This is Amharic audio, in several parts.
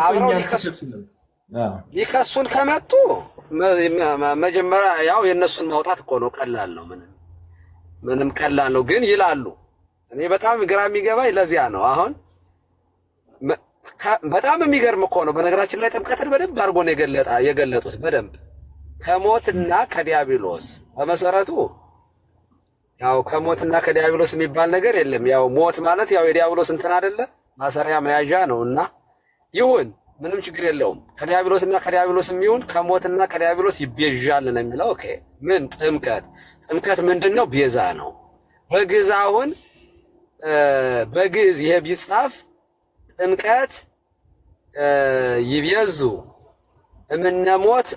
አብረው ሊከሱን ከመጡ መጀመሪያ ያው የእነሱን ማውጣት እኮ ነው። ቀላል ነው፣ ምንም ቀላል ነው። ግን ይላሉ። እኔ በጣም ግራ የሚገባኝ ለዚያ ነው። አሁን በጣም የሚገርም እኮ ነው። በነገራችን ላይ ጥምቀትን በደንብ አድርጎ ነው የገለጡት። በደንብ ከሞትና ከዲያብሎስ በመሰረቱ ያው ከሞትና ከዲያብሎስ የሚባል ነገር የለም። ያው ሞት ማለት ያው የዲያብሎስ እንትን አይደለ ማሰሪያ መያዣ ነውና ይሁን ምንም ችግር የለውም። ከዲያብሎስና ከዲያብሎስ የሚሆን ከሞትና ከዲያብሎስ ይቤዣል ነው የሚለው። ኦኬ ምን ጥምቀት ምንድነው? ቤዛ ነው። በግዕዝ አሁን በግዕዝ ይሄ ቢጻፍ ጥምቀት ይቤዙ እምነ ሞት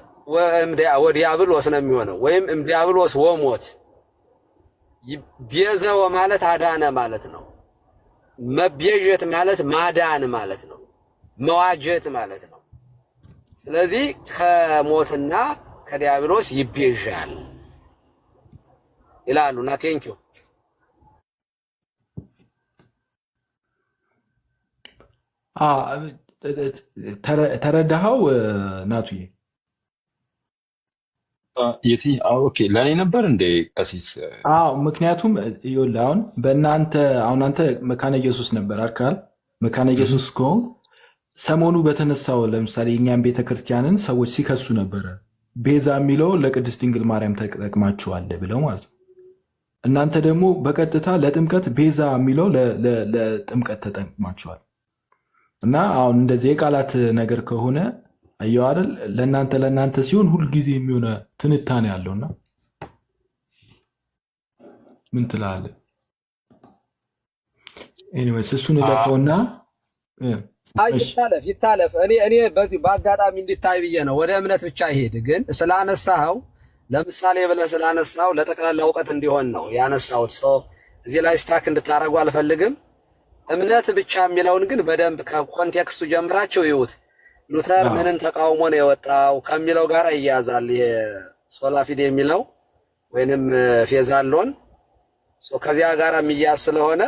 ወዲያብሎስ ነው የሚሆነው፣ ወይም እምዲያብሎስ ወሞት። ቤዘወ ማለት አዳነ ማለት ነው። መቤዠት ማለት ማዳን ማለት ነው። መዋጀት ማለት ነው። ስለዚህ ከሞትና ከዲያብሎስ ይቤዣል ይላሉና ቴንኪው ተረዳኸው ናቱዬ? ኦኬ ለእኔ ነበር እንደ ቀሲስ። ምክንያቱም ይኸውልህ አሁን አንተ መካነ ኢየሱስ ነበር አካል መካነ ኢየሱስ ከሆንክ ሰሞኑ በተነሳው ለምሳሌ የእኛም ቤተክርስቲያንን ሰዎች ሲከሱ ነበረ። ቤዛ የሚለው ለቅድስት ድንግል ማርያም ተጠቅማችኋል ብለው ማለት ነው። እናንተ ደግሞ በቀጥታ ለጥምቀት ቤዛ የሚለው ለጥምቀት ተጠቅማችኋል። እና አሁን እንደዚህ የቃላት ነገር ከሆነ አየው አይደል? ለእናንተ ሲሆን ሁልጊዜ የሚሆነ ትንታኔ ያለውና ምን ትላለህ? ኤኒዌይስ እሱን ለፈውና ይታለፍ። እኔ በዚህ በአጋጣሚ እንዲታይ ብዬ ነው ወደ እምነት ብቻ ይሄድ። ግን ስላነሳኸው ለምሳሌ ብለህ ስላነሳኸው ለጠቅላላ እውቀት እንዲሆን ነው ያነሳሁት። ሰው እዚህ ላይ ስታክ እንድታረጉ አልፈልግም። እምነት ብቻ የሚለውን ግን በደንብ ከኮንቴክስቱ ጀምራቸው ይዩት። ሉተር ምንን ተቃውሞ ነው የወጣው ከሚለው ጋር ይያዛል። ይሄ ሶላ ፊዴ የሚለው ወይንም ፌዛሎን ከዚያ ጋር የሚያዝ ስለሆነ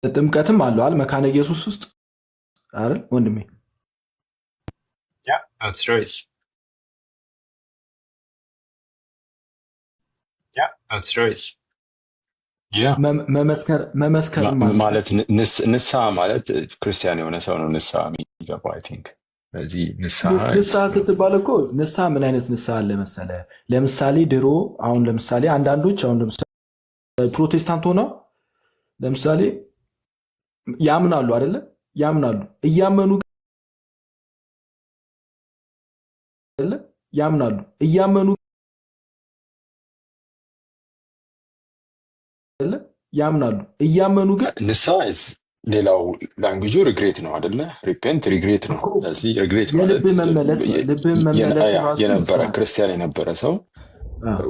ጥምቀትም አለዋል መካነ ኢየሱስ ውስጥ አይደል ወንድሜ? that's right. that's right. መመስከር ማለት ንስሐ ማለት ክርስቲያን የሆነ ሰው ነው ንስሐ የሚገባው። አይ ቲንክ ስለዚህ ንስሐ ስትባል እኮ ንስሐ ምን አይነት ንስሐ አለ መሰለ? ለምሳሌ ድሮ አሁን ለምሳሌ አንዳንዶች ፕሮቴስታንት ሆነው ለምሳሌ ያምናሉ አይደለ? እያመኑ ግን ንስሐ ሌላው ላንጉጁ ሪግሬት ነው አይደለ? ሪፔንት ሪግሬት ነው። ስለዚህ ሪግሬት ማለት ልብህ መመለስ የነበረ ክርስቲያን የነበረ ሰው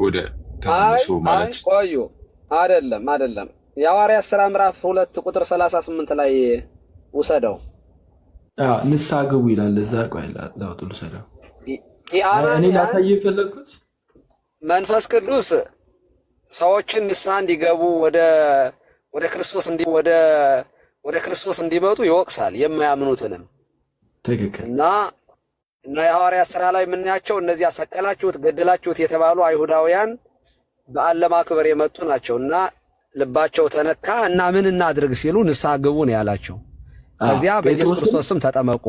ወደ ተመልሶ ማለት ቆዩ። አይደለም የሐዋርያት ሥራ ምዕራፍ 2 ቁጥር 38 ላይ ውሰደው። ንስሐ ግቡ ይላል እዛ። ቆይ ላውጡ ልሰደው። እኔ ላሳየህ የፈለግኩት መንፈስ ቅዱስ ሰዎችን ንስሐ እንዲገቡ ወደ ክርስቶስ እንዲመጡ ይወቅሳል፣ የማያምኑትንም። ትክክል። እና የሐዋርያት ሥራ ላይ የምናያቸው እነዚያ ሰቀላችሁት፣ ገደላችሁት የተባሉ አይሁዳውያን በዓል ለማክበር የመጡ ናቸው። እና ልባቸው ተነካ እና ምን እናድርግ ሲሉ ንስሐ ግቡ ነው ያላቸው። ከዚያ በኢየሱስ ክርስቶስ ስም ተጠመቁ።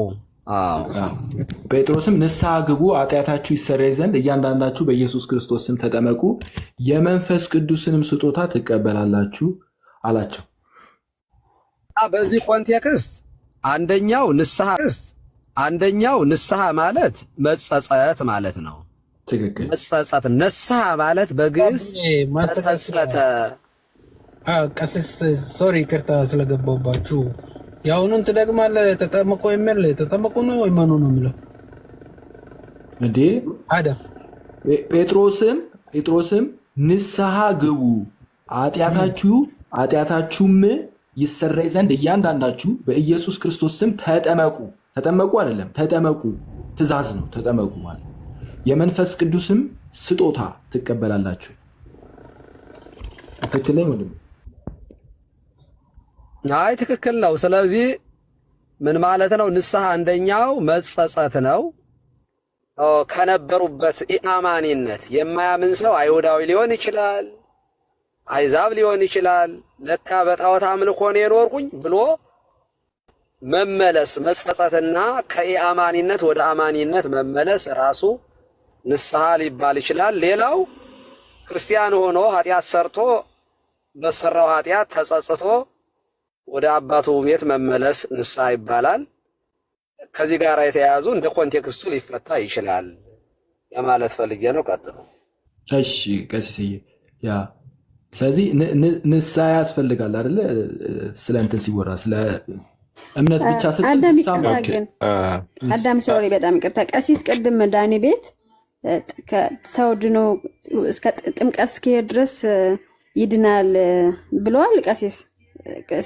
ጴጥሮስም ንስሐ ግቡ ኃጢአታችሁ ይሰረይ ዘንድ እያንዳንዳችሁ በኢየሱስ ክርስቶስ ስም ተጠመቁ የመንፈስ ቅዱስንም ስጦታ ትቀበላላችሁ አላቸው። በዚህ ኮንቴክስት አንደኛው ንስሐ ማለት መጸጸት ማለት ነው። ትክክል። መጸጸት ንስሐ ማለት በግዕዝ ተጸጸተ። ቀሲስ ሶሪ ይቅርታ ስለገባባችሁ። ያውኑን ትደግማለህ። ተጠመቁ የሚል ተጠመቁ ነው ወይ መኑ ነው የሚለው እንዴ? አዳም ጴጥሮስም ንስሐ ግቡ ኃጢአታችሁም ይሰረይ ዘንድ እያንዳንዳችሁ በኢየሱስ ክርስቶስ ስም ተጠመቁ አይደለም ተጠመቁ፣ ትእዛዝ ነው። ተጠመቁ ማለት የመንፈስ ቅዱስም ስጦታ ትቀበላላችሁ። ትክክል ነው? አይ ትክክል ነው። ስለዚህ ምን ማለት ነው? ንስሐ አንደኛው መጸጸት ነው። ከነበሩበት ኢአማኒነት የማያምን ሰው አይሁዳዊ ሊሆን ይችላል፣ አይዛብ ሊሆን ይችላል። ለካ በጣዖት አምልኮ ነው የኖርኩኝ ብሎ መመለስ መጸጸትና ከኢአማኒነት ወደ አማኒነት መመለስ ራሱ ንስሐ ሊባል ይችላል። ሌላው ክርስቲያን ሆኖ ኃጢአት ሰርቶ በሰራው ኃጢአት ተጸጽቶ ወደ አባቱ ቤት መመለስ ንስሐ ይባላል። ከዚህ ጋር የተያያዙ እንደ ኮንቴክስቱ ሊፈታ ይችላል ለማለት ፈልጌ ነው። ቀጥሉ። እሺ ቀሲስዬ፣ ያ ስለዚህ ንስሐ ያስፈልጋል አይደለ? ስለ እንትን ሲወራ ስለ እምነት ብቻ አዳም ይቅርታ፣ ግን አዳም ሶሪ፣ በጣም ይቅርታ ቀሲስ፣ ቅድም ዳኒ ቤት ሰው ድኖ እስከ ጥምቀት እስኪሄድ ድረስ ይድናል ብለዋል። ቀሲስ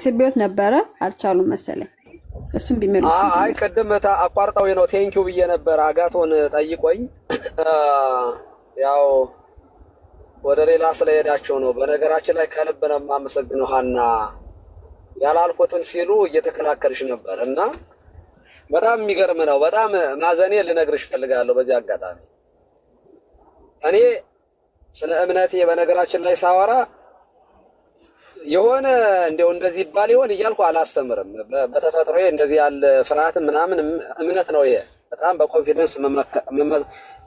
ስቢዮት ነበረ አልቻሉም መሰለኝ። እሱም ቢመልሱ አይ ቅድም አቋርጠው ነው ቴንኪው ብዬ ነበር። አጋቶን ጠይቆኝ ያው ወደ ሌላ ስለሄዳቸው ነው። በነገራችን ላይ ከልብ ነው የማመሰግነው። ሀና ያላልኩትን ሲሉ እየተከላከልሽ ነበር እና በጣም የሚገርም ነው። በጣም ማዘኔ ልነግርሽ ፈልጋለሁ በዚህ አጋጣሚ። እኔ ስለ እምነቴ በነገራችን ላይ ሳወራ የሆነ እንደው እንደዚህ ይባል ይሆን እያልኩ አላስተምርም። በተፈጥሮ እንደዚህ ያለ ፍርሃት ምናምን እምነት ነው ይሄ። በጣም በኮንፊደንስ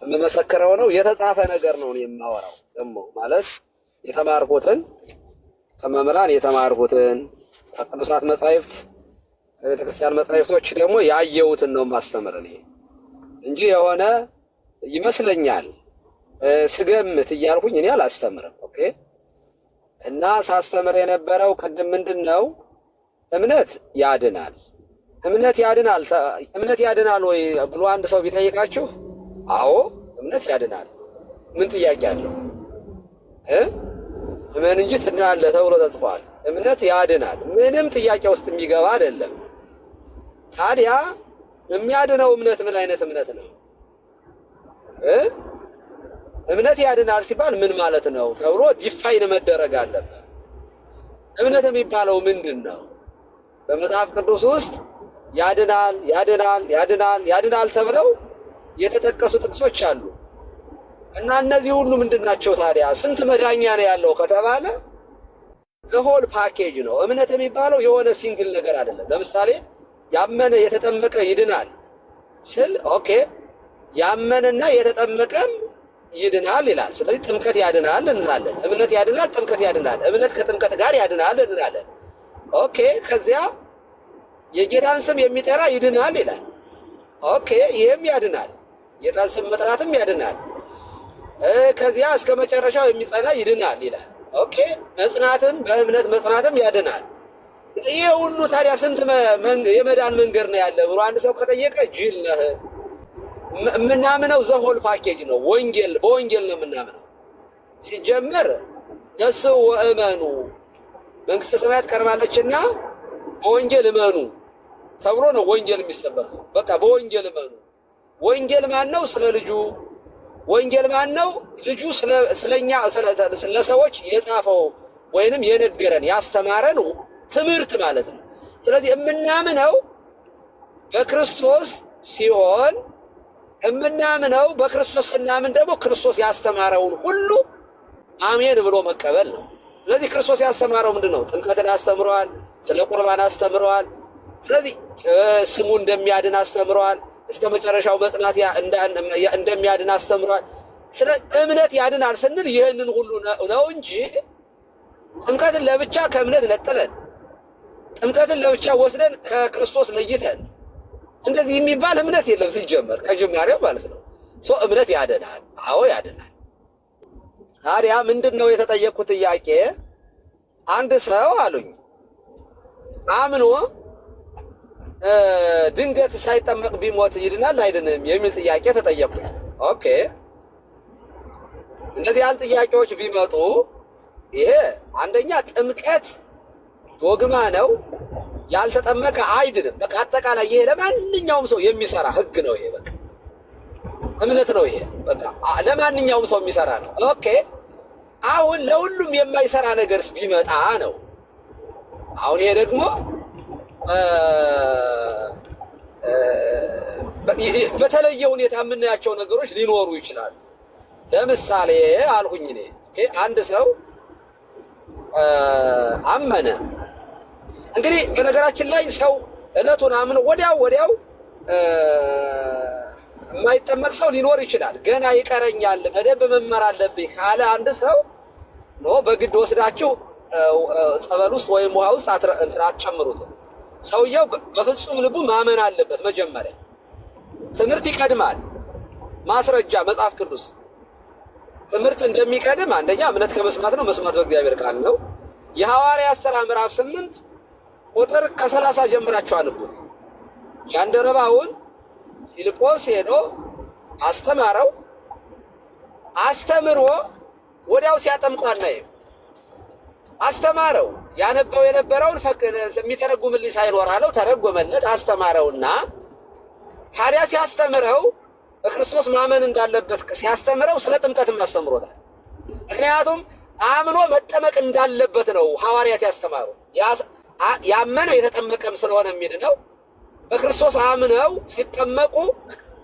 የምመሰክረው ነው። የተጻፈ ነገር ነው የማወራው። ደግሞ ማለት የተማርኩትን ከመምህራን የተማርኩትን ከቅዱሳት መጻሕፍት ከቤተክርስቲያን መጻሕፍቶች ደግሞ ያየሁትን ነው የማስተምር እኔ እንጂ የሆነ ይመስለኛል ስገምት እያልኩኝ እኔ አላስተምርም። ኦኬ። እና ሳስተምር የነበረው ቅድም ምንድን ነው እምነት ያድናል፣ እምነት ያድናል፣ እምነት ያድናል ወይ ብሎ አንድ ሰው ቢጠይቃችሁ አዎ እምነት ያድናል፣ ምን ጥያቄ አለው? እመን እንጂ ትድናለህ ተብሎ ተጽፏል። እምነት ያድናል፣ ምንም ጥያቄ ውስጥ የሚገባ አይደለም። ታዲያ የሚያድነው እምነት ምን አይነት እምነት ነው? እምነት ያድናል ሲባል ምን ማለት ነው ተብሎ ዲፋይን መደረግ አለበት። እምነት የሚባለው ምንድን ነው? በመጽሐፍ ቅዱስ ውስጥ ያድናል ያድናል ያድናል ያድናል ተብለው የተጠቀሱ ጥቅሶች አሉ እና እነዚህ ሁሉ ምንድን ናቸው ታዲያ? ስንት መዳኛ ነው ያለው ከተባለ ዘሆል ፓኬጅ ነው። እምነት የሚባለው የሆነ ሲንግል ነገር አይደለም። ለምሳሌ ያመነ የተጠመቀ ይድናል ስል ኦኬ፣ ያመነና የተጠመቀም ይድናል ይላል። ስለዚህ ጥምቀት ያድናል እንላለን። እምነት ያድናል፣ ጥምቀት ያድናል፣ እምነት ከጥምቀት ጋር ያድናል እንላለን። ኦኬ። ከዚያ የጌታን ስም የሚጠራ ይድናል ይላል። ኦኬ፣ ይህም ያድናል። ጌታን ስም መጥራትም ያድናል። ከዚያ እስከ መጨረሻው የሚጸና ይድናል ይላል። ኦኬ፣ መጽናትም በእምነት መጽናትም ያድናል። ይሄ ሁሉ ታዲያ ስንት የመዳን መንገድ ነው ያለ ብሎ አንድ ሰው ከጠየቀ ጅል ነህ። የምናምነው ዘሆል ፓኬጅ ነው። ወንጌል በወንጌል ነው የምናምነው። ሲጀመር ነስሑ ወእመኑ መንግስተ ሰማያት ቀርባለችና በወንጌል እመኑ ተብሎ ነው ወንጌል የሚሰበከው። በቃ በወንጌል እመኑ። ወንጌል ማን ነው? ስለ ልጁ። ወንጌል ማን ነው? ልጁ ስለኛ ስለሰዎች የጻፈው ወይንም የነገረን ያስተማረን ትምህርት ማለት ነው። ስለዚህ የምናምነው በክርስቶስ ሲሆን የምናምነው በክርስቶስ ስናምን ደግሞ ክርስቶስ ያስተማረውን ሁሉ አሜን ብሎ መቀበል ነው። ስለዚህ ክርስቶስ ያስተማረው ምንድን ነው? ጥምቀትን አስተምረዋል፣ ስለ ቁርባን አስተምረዋል። ስለዚህ ስሙ እንደሚያድን አስተምረዋል፣ እስከ መጨረሻው መጽናት እንደሚያድን አስተምረዋል። ስለ እምነት ያድናል ስንል ይህንን ሁሉ ነው እንጂ ጥምቀትን ለብቻ ከእምነት ነጥለን ጥምቀትን ለብቻ ወስደን ከክርስቶስ ለይተን እንደዚህ የሚባል እምነት የለም ሲጀመር ከጅማሬው ማለት ነው። እምነት ያድናል። አዎ ያድናል። ታዲያ ምንድን ነው የተጠየቅኩት ጥያቄ? አንድ ሰው አሉኝ አምኖ ድንገት ሳይጠመቅ ቢሞት ይድናል አይድንም የሚል ጥያቄ ተጠየቅኩኝ። ኦኬ፣ እንደዚህ ያህል ጥያቄዎች ቢመጡ ይሄ አንደኛ ጥምቀት ዶግማ ነው፣ ያልተጠመቀ አይድንም። በቃ አጠቃላይ ይሄ ለማንኛውም ሰው የሚሰራ ህግ ነው። ይሄ በቃ እምነት ነው ይሄ። በቃ ለማንኛውም ሰው የሚሰራ ነው። ኦኬ አሁን ለሁሉም የማይሰራ ነገርስ ቢመጣ ነው። አሁን ይሄ ደግሞ በተለየ ሁኔታ የምናያቸው ነገሮች ሊኖሩ ይችላሉ። ለምሳሌ አልሁኝ እኔ አንድ ሰው አመነ። እንግዲህ በነገራችን ላይ ሰው እለቱን አምኖ ወዲያው የማይጠመቅ ሰው ሊኖር ይችላል። ገና ይቀረኛል በደንብ መማር አለብኝ ካለ አንድ ሰው በግድ ወስዳችሁ ጸበል ውስጥ ወይም ውሃ ውስጥ አትጨምሩትም። ሰውየው በፍጹም ልቡ ማመን አለበት። መጀመሪያ ትምህርት ይቀድማል። ማስረጃ መጽሐፍ ቅዱስ ትምህርት እንደሚቀድም አንደኛ እምነት ከመስማት ነው፣ መስማት በእግዚአብሔር ቃል ነው። የሐዋርያት ሥራ ምዕራፍ 8 ቁጥር ከ30 ጀምራችሁ አንቡት። ጃንደረባውን ፊልጶስ ሄዶ አስተማረው። አስተምሮ ወዲያው ሲያጠምቁ አናይም። አስተማረው። ያነበው የነበረውን የሚተረጉምልኝ ሳይኖር አለው። ተረጎመለት። አስተማረውና ታዲያ ሲያስተምረው በክርስቶስ ማመን እንዳለበት ሲያስተምረው ስለ ጥምቀትም አስተምሮታል። ምክንያቱም አምኖ መጠመቅ እንዳለበት ነው ሐዋርያት ያስተማሩት። ያመነ የተጠመቀም ስለሆነ የሚድነው በክርስቶስ አምነው ሲጠመቁ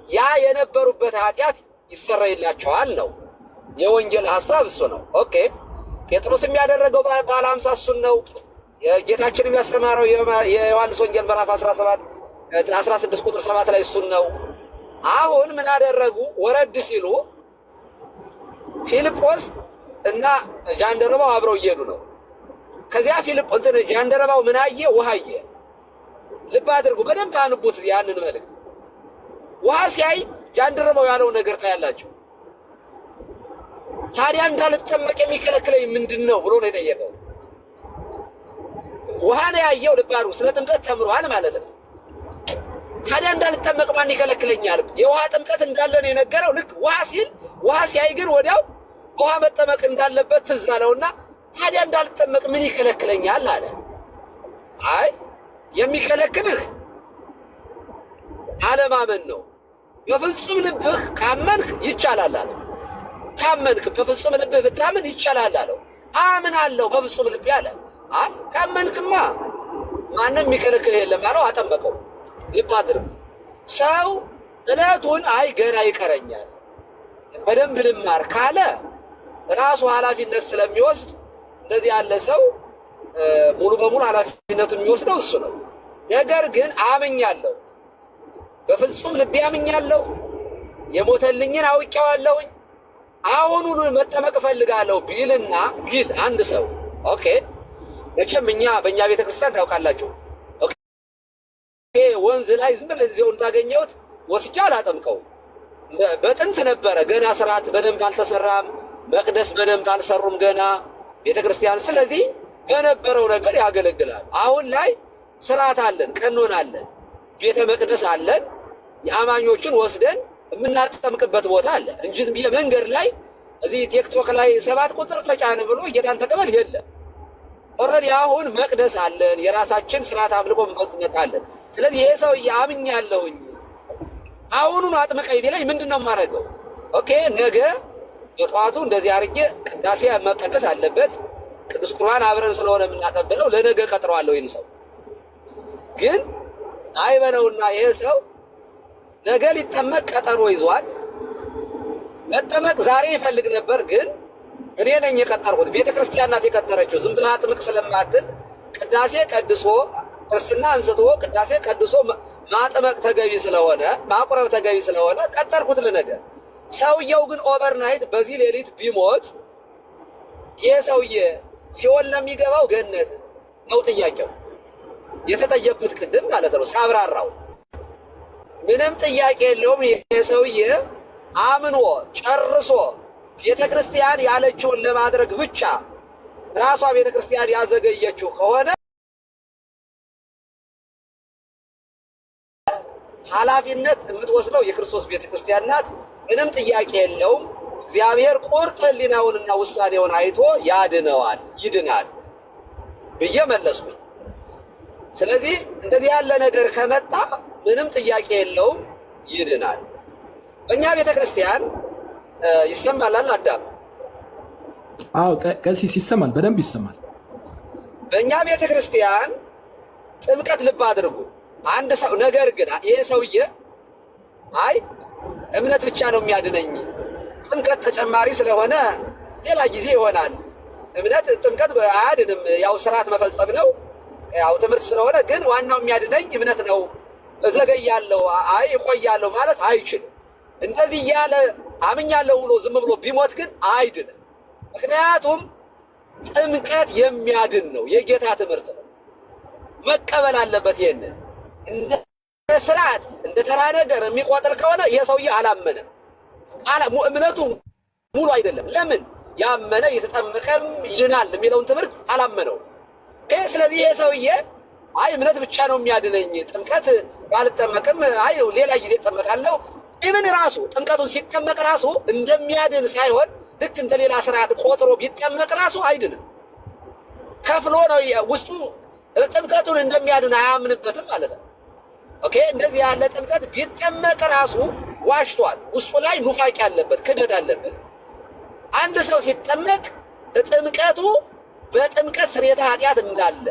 ያ የነበሩበት ኃጢአት ይሰረይላቸዋል ነው የወንጌል ሐሳብ እሱ ነው። ኦኬ ጴጥሮስ የሚያደረገው ባለ 50 እሱን ነው። ጌታችን የሚያስተማረው የዮሐንስ ወንጌል ምዕራፍ 16 ቁጥር 7 ላይ እሱን ነው። አሁን ምን አደረጉ? ወረድ ሲሉ ፊልጶስ እና ጃንደረባው አብረው እየሄዱ ነው። ከዚያ ጃንደረባው ምን አየ? ውሃ አየ። ልብ አድርጉ፣ በደንብ አንቡት ያንን መልእክት። ውሃ ሲያይ ጃንደረባው ያለው ነገር ታያላችሁ። ታዲያ እንዳልጠመቅ የሚከለክለኝ ምንድን ነው ብሎ ነው የጠየቀው። ውሃ ነው ያየው። ልብ አድርጉ፣ ስለ ጥምቀት ተምሯል ማለት ነው። ታዲያ እንዳልጠመቅ ማን ይከለክለኛል? የውሃ ጥምቀት እንዳለ ነው የነገረው። ልክ ውሃ ሲያይ ግን ወዲያው ውሃ መጠመቅ እንዳለበት ትዝ አለውና ታዲያ እንዳልጠመቅ ምን ይከለክለኛል አለ። አይ የሚከለክልህ አለማመን ነው። በፍጹም ልብህ ካመንክ ይቻላል አለ። ካመንክ በፍጹም ልብህ ብታምን ይቻላል አለው። አምናለሁ በፍጹም ልቤ አለ። አይ ካመንክማ ማንም የሚከለክልህ የለም አለው። አጠመቀው። ልብ አድርግ። ሰው እለቱን አይ ገና ይቀረኛል በደንብ ልማር ካለ ራሱ ኃላፊነት ስለሚወስድ እንደዚህ ያለ ሰው ሙሉ በሙሉ ኃላፊነቱን የሚወስደው እሱ ነው። ነገር ግን አምኛለሁ፣ በፍጹም ልቤ አምኛለሁ፣ የሞተልኝን አውቄዋለሁኝ፣ አሁኑን መጠመቅ እፈልጋለሁ ቢል አንድ ሰው ኦኬ። መቼም በእኛ ቤተክርስቲያን ታውቃላችሁ ወንዝ ላይ ዝም ብለን እዚያው እንዳገኘሁት ወስጄ አላጠምቀው። በጥንት ነበረ ገና ስርዓት በደንብ አልተሰራም፣ መቅደስ በደንብ አልሰሩም ገና ቤተክርስቲያን። ስለዚህ በነበረው ነገር ያገለግላል። አሁን ላይ ስርዓት አለን፣ ቀኖና አለን፣ ቤተ መቅደስ አለን። የአማኞችን ወስደን የምናጠምቅበት ቦታ አለ እንጂ ዝም ብዬ መንገድ ላይ እዚህ ቲክቶክ ላይ 7 ቁጥር ተጫነ ብሎ ጌታን ተቀበል የለም። ኦልሬዲ አሁን መቅደስ አለን፣ የራሳችን ስርዓት አምልኮ መፈጽመት አለን። ስለዚህ ይሄ ሰው አምኛለሁኝ አሁኑን አጥምቀኝ ቢለኝ ምንድን ነው የማደርገው? ኦኬ ነገ በጠዋቱ እንደዚህ አድርጌ ቅዳሴ መቀደስ አለበት። ቅዱስ ቁርባን አብረን ስለሆነ የምናቀብለው ለነገ ቀጥረዋለሁ። ይህን ሰው ግን አይበለውና ይሄ ሰው ነገ ሊጠመቅ ቀጠሮ ይዟል። መጠመቅ ዛሬ ይፈልግ ነበር፣ ግን እኔ ነኝ የቀጠርኩት። ቤተክርስቲያን ናት የቀጠረችው። ዝም ብላ አጥምቅ ስለማትል ቅዳሴ ቀድሶ ክርስትና አንስቶ ቅዳሴ ቀድሶ ማጥመቅ ተገቢ ስለሆነ ማቁረብ ተገቢ ስለሆነ ቀጠርኩት ለነገ። ሰውየው ግን ኦቨርናይት በዚህ ሌሊት ቢሞት ይሄ ሰውዬ ሲኦል ነው የሚገባው ገነት ነው ጥያቄው። የተጠየቁት ቅድም ማለት ነው ሳብራራው ምንም ጥያቄ የለውም። ይሄ ሰውዬ አምኖ ጨርሶ ቤተክርስቲያን ያለችውን ለማድረግ ብቻ ራሷ ቤተክርስቲያን ያዘገየችው ከሆነ ኃላፊነት የምትወስደው የክርስቶስ ቤተክርስቲያን ናት። ምንም ጥያቄ የለውም። እግዚአብሔር ቁርጥ ሕሊናውንና ውሳኔውን አይቶ ይድናል ብዬ መለስኩኝ። ስለዚህ እንደዚህ ያለ ነገር ከመጣ ምንም ጥያቄ የለውም፣ ይድናል። በእኛ ቤተክርስቲያን ይሰማል አዳም? አዎ ቀሲስ ይሰማል፣ በደንብ ይሰማል። በእኛ ቤተክርስቲያን ጥምቀት ልብ አድርጉ። አንድ ሰው ነገር ግን ይሄ ሰውዬ አይ እምነት ብቻ ነው የሚያድነኝ፣ ጥምቀት ተጨማሪ ስለሆነ ሌላ ጊዜ ይሆናል፣ እምነት ጥምቀት አያድንም፣ ያው ስርዓት መፈጸም ነው፣ ያው ትምህርት ስለሆነ፣ ግን ዋናው የሚያድነኝ እምነት ነው፣ እዘገያለሁ፣ አይ እቆያለሁ ማለት አይችልም። እንደዚህ እያለ አምኛለሁ ብሎ ዝም ብሎ ቢሞት ግን አይድንም። ምክንያቱም ጥምቀት የሚያድን ነው፣ የጌታ ትምህርት ነው፣ መቀበል አለበት። ይሄንን እንደ ስርዓት እንደ ተራ ነገር የሚቆጥር ከሆነ የሰውዬ አላመነም፣ እምነቱ ሙሉ አይደለም። ለምን? ያመነ የተጠመቀም ይድናል የሚለውን ትምህርት አላመነው። ስለዚህ ይሄ ሰውዬ አይ እምነት ብቻ ነው የሚያድነኝ፣ ጥምቀት ባልጠመቅም አይ ሌላ ጊዜ እጠመቃለሁ። ኢብን ራሱ ጥምቀቱን ሲጠመቅ ራሱ እንደሚያድን ሳይሆን ልክ እንደ ሌላ ስርዓት ቆጥሮ ቢጠመቅ ራሱ አይድንም። ከፍሎ ነው ውስጡ ጥምቀቱን እንደሚያድን አያምንበትም ማለት ነው። ኦኬ፣ እንደዚህ ያለ ጥምቀት ቢጠመቅ ራሱ ዋሽቷል። ውስጡ ላይ ኑፋቄ አለበት፣ ክደት አለበት። አንድ ሰው ሲጠመቅ ጥምቀቱ በጥምቀት ስርየተ ኃጢአት እንዳለ፣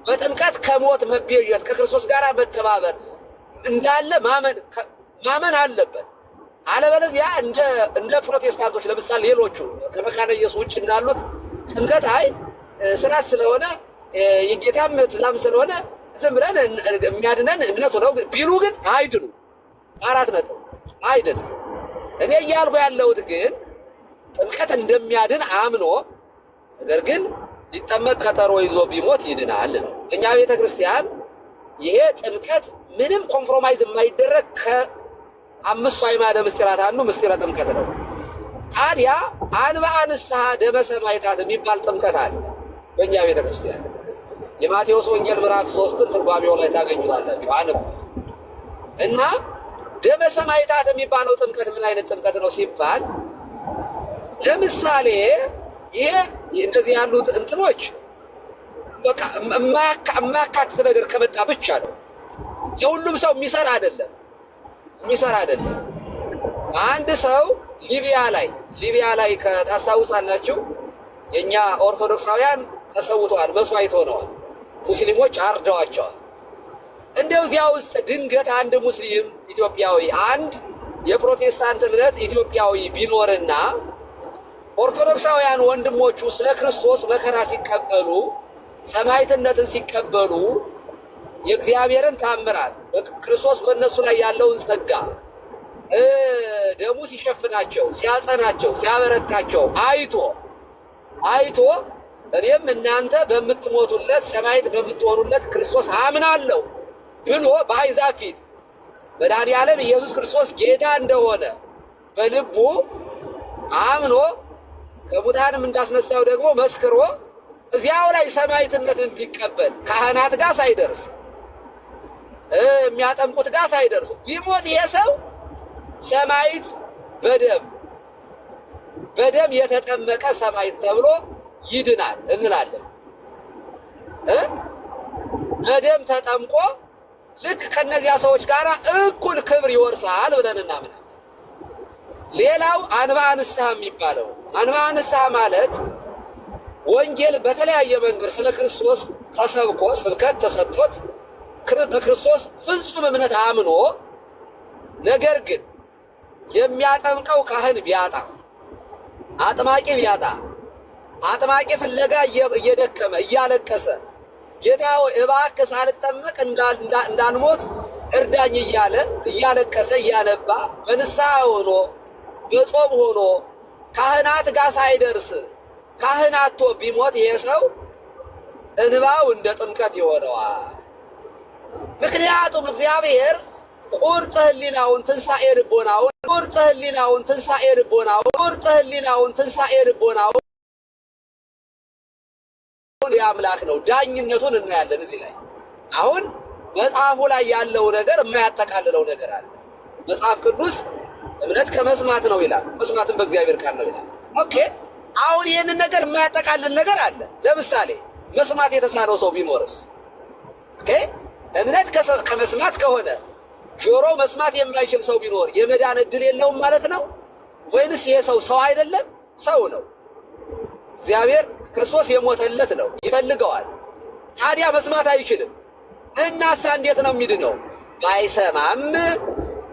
በጥምቀት ከሞት መቤዠት ከክርስቶስ ጋር መተባበር እንዳለ ማመን አለበት። አለበለዚያ እንደ ፕሮቴስታንቶች ለምሳሌ ሌሎቹ ከመካነ ኢየሱስ ውጭ እንዳሉት ጥምቀት አይ ስርዓት ስለሆነ የጌታም ትእዛዝ ስለሆነ ዝም ብለን የሚያድነን እምነቱ ነው ቢሉ ግን አይድኑ። 4 ነጥብ አይድኑ። እኔ እያልኩ ያለሁት ግን ጥምቀት እንደሚያድን አምኖ ነገር ግን ሊጠመቅ ቀጠሮ ይዞ ቢሞት ይድናል ነው። እኛ ቤተ ክርስቲያን ይሄ ጥምቀት ምንም ኮምፕሮማይዝ የማይደረግ ከ5 አዕማደ ምስጢራት አንዱ ምስጢረ ጥምቀት ነው። ታዲያ አንብአ ንስሐ ደመ ሰማዕታት የሚባል ጥምቀት አለ በእኛ ቤተ ክርስቲያን። የማቴዎስ ወንጌል ምዕራፍ 3 ትርጓሜው ላይ ታገኙታላችሁ፣ አንብቡት። እና ደመ ሰማዕታት የሚባለው ጥምቀት ምን አይነት ጥምቀት ነው ሲባል ለምሳሌ ይሄ እንደዚህ ያሉት እንትኖች በቃ የማያካትት ነገር ከመጣ ብቻ ነው። ለሁሉም ሰው የሚሰራ አይደለም። አንድ ሰው ሊቢያ ላይ ታስታውሳላችሁ፣ የኛ ኦርቶዶክሳውያን ተሰውተዋል፣ መስዋዕት ሆነዋል፣ ሙስሊሞች አርደዋቸዋል። እንደው እዚያ ውስጥ ድንገት አንድ ሙስሊም ኢትዮጵያዊ፣ አንድ የፕሮቴስታንት እምነት ኢትዮጵያዊ ቢኖርና ኦርቶዶክሳውያን ወንድሞቹ ስለ ክርስቶስ መከራ ሲቀበሉ፣ ሰማዕትነትን ሲቀበሉ፣ የእግዚአብሔርን ታምራት ክርስቶስ በእነሱ ላይ ያለውን ጸጋ ደሙ ሲሸፍናቸው፣ ሲያጸናቸው፣ ሲያበረታቸው አይቶ እኔም እናንተ በምትሞቱለት ሰማዕት በምትሆኑለት ክርስቶስ አምናለሁ ብሎ በአሕዛብ ፊት መድኃኔዓለም ኢየሱስ ክርስቶስ ጌታ እንደሆነ በልቡ አምኖ ከሙታንም እንዳስነሳው ደግሞ መስክሮ እዚያው ላይ ሰማዕትነትን ቢቀበል ካህናት ጋር ሳይደርስ የሚያጠምቁት ጋር ሳይደርስ ቢሞት ይሄ ሰው ሰማዕት በደም የተጠመቀ ሰማዕት ተብሎ ይድናል እንላለን። በደም ተጠምቆ ልክ ከነዚያ ሰዎች ጋር እኩል ክብር ይወርሳል ብለን እናምናለን። ሌላው አንብአ ንስሐ የሚባለው አንብአ ንስሐ ማለት ወንጌል በተለያየ መንገድ ስለ ክርስቶስ ተሰብኮ ስብከት ተሰጥቶት በክርስቶስ ፍጹም እምነት አምኖ ነገር ግን የሚያጠምቀው ካህን ቢያጣ፣ አጥማቂ ቢያጣ፣ አጥማቂ ፍለጋ እየደከመ እያለቀሰ ጌታ ሆይ እባክህ ሳልጠመቅ እንዳንሞት እርዳኝ እያለ እያለቀሰ እያነባ በንስሐ ሆኖ በጾም ሆኖ ካህናት ጋር ሳይደርስ ካህን አጥቶ ቢሞት ይሄ ሰው እንባው እንደ ጥምቀት ይሆነዋል። ምክንያቱም እግዚአብሔር ቁርጥ ሕሊናውን ትንሣኤ ልቦናውን የአምላክ ነው። ዳኝነቱን እናያለን እዚህ ላይ። አሁን መጽሐፉ ላይ ያለው ነገር የማያጠቃልለው ነገር አለ። መጽሐፍ ቅዱስ እምነት ከመስማት ነው ይላል፣ መስማትን በእግዚአብሔር ቃል ነው ይላል። ኦኬ፣ አሁን ይህንን ነገር የማያጠቃልል ነገር አለ። ለምሳሌ መስማት የተሳነው ሰው ቢኖርስ? ኦኬ፣ እምነት ከመስማት ከሆነ ጆሮ መስማት የማይችል ሰው ቢኖር የመዳን እድል የለውም ማለት ነው ወይንስ ይሄ ሰው አይደለም? ሰው ነው። እግዚአብሔር ክርስቶስ የሞተለት ነው፣ ይፈልገዋል። ታዲያ መስማት አይችልም። እናሳ እንዴት ነው የሚድነው? ባይሰማም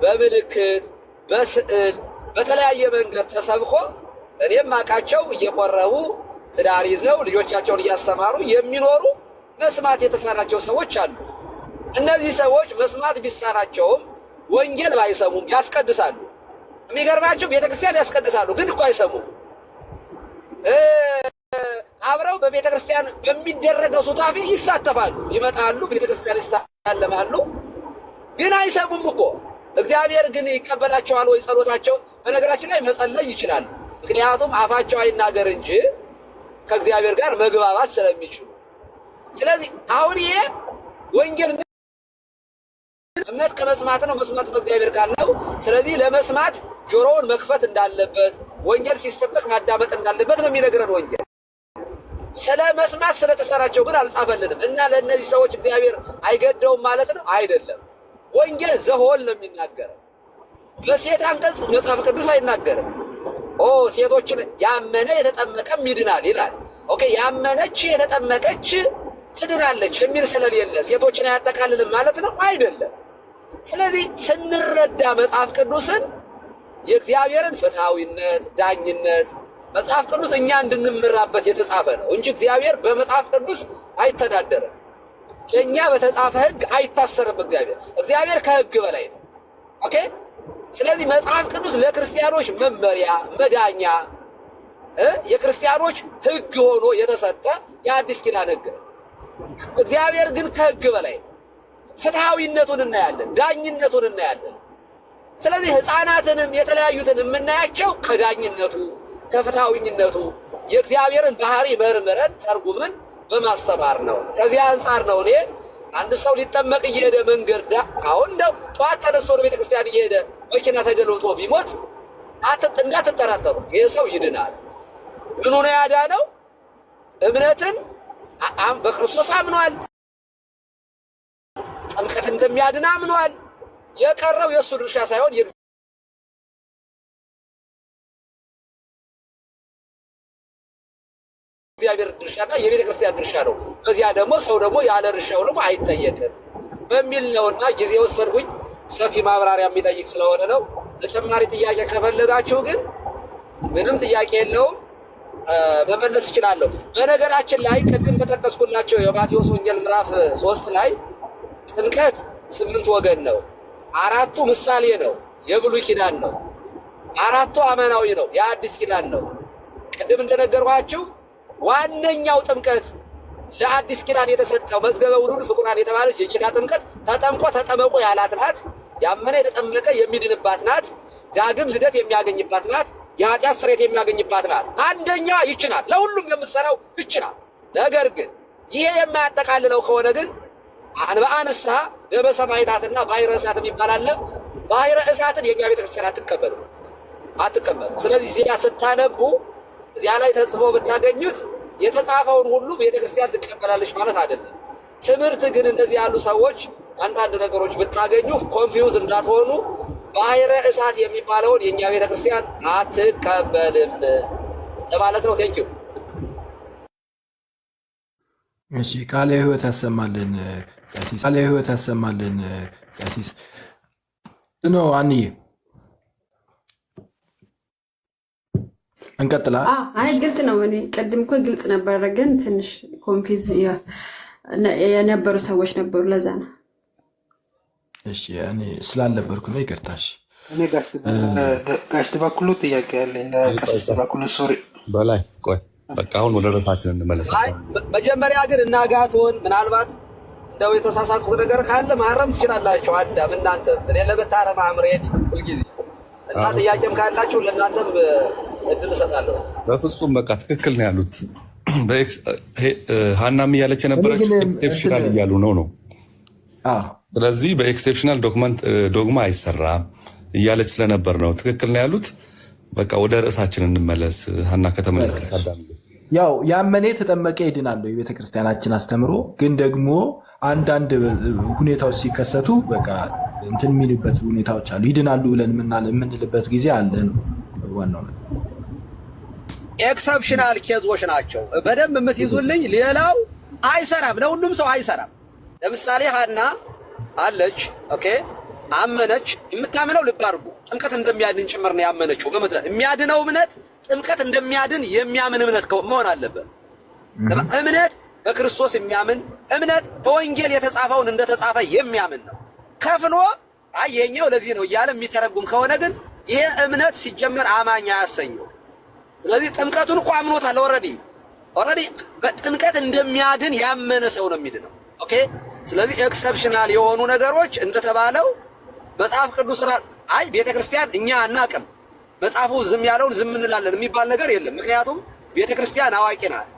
በምልክት በስዕል በተለያየ መንገድ ተሰብኮ እኔም አውቃቸው እየቆረቡ ትዳር ይዘው ልጆቻቸውን እያስተማሩ የሚኖሩ መስማት የተሳናቸው ሰዎች አሉ። እነዚህ ሰዎች መስማት ቢሳናቸውም ወንጌል ባይሰሙም ያስቀድሳሉ። የሚገርማቸው ቤተክርስቲያን ያስቀድሳሉ፣ ግን እኮ አይሰሙም። አብረው በቤተክርስቲያን በሚደረገው ሱታፌ ይሳተፋሉ፣ ይመጣሉ፣ ቤተክርስቲያን ይሳለማሉ፣ ግን አይሰሙም እኮ። እግዚአብሔር ግን ይቀበላቸዋል ወይ ጸሎታቸው? በነገራችን ላይ መጸለይ ይችላሉ፣ ምክንያቱም አፋቸው አይናገር እንጂ ከእግዚአብሔር ጋር መግባባት ስለሚችሉ። ስለዚህ አሁን ይሄ ወንጌል እምነት ከመስማት ነው፣ መስማት በእግዚአብሔር ቃል ነው። ስለዚህ ለመስማት ጆሮውን መክፈት እንዳለበት፣ ወንጌል ሲሰበክ ማዳመጥ እንዳለበት ነው የሚነግረን ወንጌል። ስለ መስማት ስለተሰራቸው ግን አልጻፈልንም እና ለእነዚህ ሰዎች እግዚአብሔር አይገደውም ማለት ነው አይደለም። ወንጌል ዘሆል ነው የሚናገረው። በሴት አንቀጽ መጽሐፍ ቅዱስ አይናገርም። ሴቶችን ያመነ የተጠመቀም ይድናል ይላል። ኦኬ፣ ያመነች የተጠመቀች ትድናለች የሚል ስለሌለ ሴቶችን አያጠቃልልም ማለት ነው አይደለም። ስለዚህ ስንረዳ መጽሐፍ ቅዱስን የእግዚአብሔርን ፍትሐዊነት፣ ዳኝነት መጽሐፍ ቅዱስ እኛ እንድንመራበት የተጻፈ ነው እንጂ እግዚአብሔር በመጽሐፍ ቅዱስ አይተዳደርም። ለእኛ በተጻፈ ሕግ አይታሰርም። እግዚአብሔር ከሕግ በላይ ነው። ኦኬ። ስለዚህ መጽሐፍ ቅዱስ ለክርስቲያኖች መመሪያ፣ መዳኛ፣ የክርስቲያኖች ሕግ ሆኖ የተሰጠ የአዲስ ኪዳን ሕግ ነው። እግዚአብሔር ግን ከሕግ በላይ ነው። ፍትሐዊነቱን እናያለን፣ ዳኝነቱን እናያለን። ስለዚህ ሕፃናትንም የተለያዩትን የምናያቸው ከዳኝነቱ ከፍትሐዊነቱ የእግዚአብሔርን ባህሪ መርምረን ተርጉመን በማስተማር ነው። ከዚህ አንጻር ነው እኔ አንድ ሰው ሊጠመቅ እየሄደ መንገድ አሁን እንደው ጠዋት ተነስቶ ወደ ቤተክርስቲያን እየሄደ መኪና ተገልብጦ ቢሞት እንዳትጠራጠሩ፣ ይህ ሰው ይድናል። ምኑ ነው ያዳነው? እምነትን በክርስቶስ አምኗል። ጥምቀት እንደሚያድን አምኗል። የቀረው የእሱ ድርሻ ሳይሆን የእግዚአብሔር ድርሻና የቤተ ክርስቲያን ድርሻ ነው። በዚያ ደግሞ ሰው ደግሞ ያለ ድርሻው ደግሞ አይጠየቅም በሚል ነውና ጊዜ ወሰድኩኝ። ሰፊ ማብራሪያ የሚጠይቅ ስለሆነ ነው። ተጨማሪ ጥያቄ ከፈለጋችሁ ግን ምንም ጥያቄ የለውም፣ መመለስ እችላለሁ። በነገራችን ላይ ቅድም ተጠቀስኩላቸው የማቴዎስ ወንጌል ምዕራፍ 3 ላይ ጥምቀት 8 ወገን ነው። 4ቱ ምሳሌ ነው፣ የብሉይ ኪዳን ነው። 4ቱ አመናዊ ነው፣ የአዲስ ኪዳን ነው። ቅድም እንደነገርኳችሁ ዋነኛው ጥምቀት ለአዲስ ኪዳን የተሰጠው መዝገበ ውሉድ ፍቁራን የተባለች የጌታ ጥምቀት ተጠምቆ ተጠመቁ ያላት ናት። ያመነ የተጠመቀ የሚድንባት ናት። ዳግም ልደት የሚያገኝባት ናት። የኃጢአት ስርየት የሚያገኝባት ናት። አንደኛዋ ይች ናት። ለሁሉም የምትሰራው ይች ናት። ነገር ግን ይሄ የማያጠቃልለው ከሆነ ግን አንበአ ንስሐ ደመ ሰማዕታትና ባሕረ እሳት የሚባል አለ። ባሕረ እሳትን የእኛ ቤተክርስቲያን አትቀበሉ። ስለዚህ እዚያ ስታነቡ እዚያ ላይ ተጽፎ ብታገኙት የተጻፈውን ሁሉ ቤተክርስቲያን ትቀበላለች ማለት አይደለም። ትምህርት ግን እንደዚህ ያሉ ሰዎች አንዳንድ ነገሮች ብታገኙ ኮንፊውዝ እንዳትሆኑ፣ ባሕረ እሳት የሚባለውን የእኛ ቤተክርስቲያን አትቀበልም ለማለት ነው። ቴንኪዩ። እሺ፣ ቃለ ሕይወት ያሰማልን ቀሲስ። ቃለ ሕይወት ያሰማልን ቀሲስ ነው። አንዬ እንቀጥላ። አይ ግልጽ ነው። እኔ ቅድም እኮ ግልጽ ነበረ፣ ግን ትንሽ ኮንፊዝ የነበሩ ሰዎች ነበሩ፣ ለዛ ነው። እሺ፣ እኔ ስላልነበርኩ ነው፣ ይቅርታሽ። እኔ ጋሽ ድባኩሉ ጥያቄ ያለኝ ለጋሽ ድባኩሉ። ሶሪ በላይ ቆይ፣ በቃ አሁን ወደ ርዕሳችን እንመለስ። መጀመሪያ ግን እናጋቶን ምናልባት እንደው የተሳሳትኩት ነገር ካለ ማረም ትችላላችሁ። አዳም እናንተ እኔ ለመታረም አምሬድ ሁልጊዜ እና ጥያቄም ካላችሁ ለእናንተም እድል እሰጣለሁ። በፍጹም በቃ ትክክል ነው ያሉት። ሀናም እያለች የነበረችው ኤክሴፕሽናል እያሉ ነው። ስለዚህ በኤክሴፕሽናል ዶግማ አይሰራም እያለች ስለነበር ነው። ትክክል ነው ያሉት። በቃ ወደ ርዕሳችን እንመለስ። ሀና ከተመለሰ ያው ያመነ የተጠመቀ ይድናል የቤተክርስቲያናችን አስተምሮ። ግን ደግሞ አንዳንድ ሁኔታዎች ሲከሰቱ በቃ እንትን የሚልበት ሁኔታዎች አሉ። ይድናሉ ብለን የምንልበት ጊዜ አለ ነው ዋናው። ኤክሰፕሽናል ኬዞች ናቸው በደንብ የምትይዙልኝ። ሌላው አይሰራም፣ ለሁሉም ሰው አይሰራም። ለምሳሌ ሐና አለች፣ ኦኬ አመነች። የምታምነው ልብ አድርጉ ጥምቀት እንደሚያድን ጭምር ነው ያመነችው። የሚያድነው እምነት ጥምቀት እንደሚያድን የሚያምን እምነት መሆን አለበት። እምነት በክርስቶስ የሚያምን እምነት በወንጌል የተጻፈውን እንደተጻፈ የሚያምን ነው። ከፍኖ አየኛው ለዚህ ነው እያለ የሚተረጉም ከሆነ ግን ይሄ እምነት ሲጀመር አማኝ አያሰኘው። ስለዚህ ጥምቀቱን እኮ አምኖታል ኦልሬዲ በጥምቀት እንደሚያድን ያመነ ሰው ነው የሚድነው። ኦኬ ስለዚህ ኤክሰፕሽናል የሆኑ ነገሮች እንደተባለው መጽሐፍ ቅዱስ አይ ቤተክርስቲያን እኛ አናቅም መጽሐፉ ዝም ያለውን ዝም እንላለን የሚባል ነገር የለም። ምክንያቱም ቤተክርስቲያን አዋቂ ናት።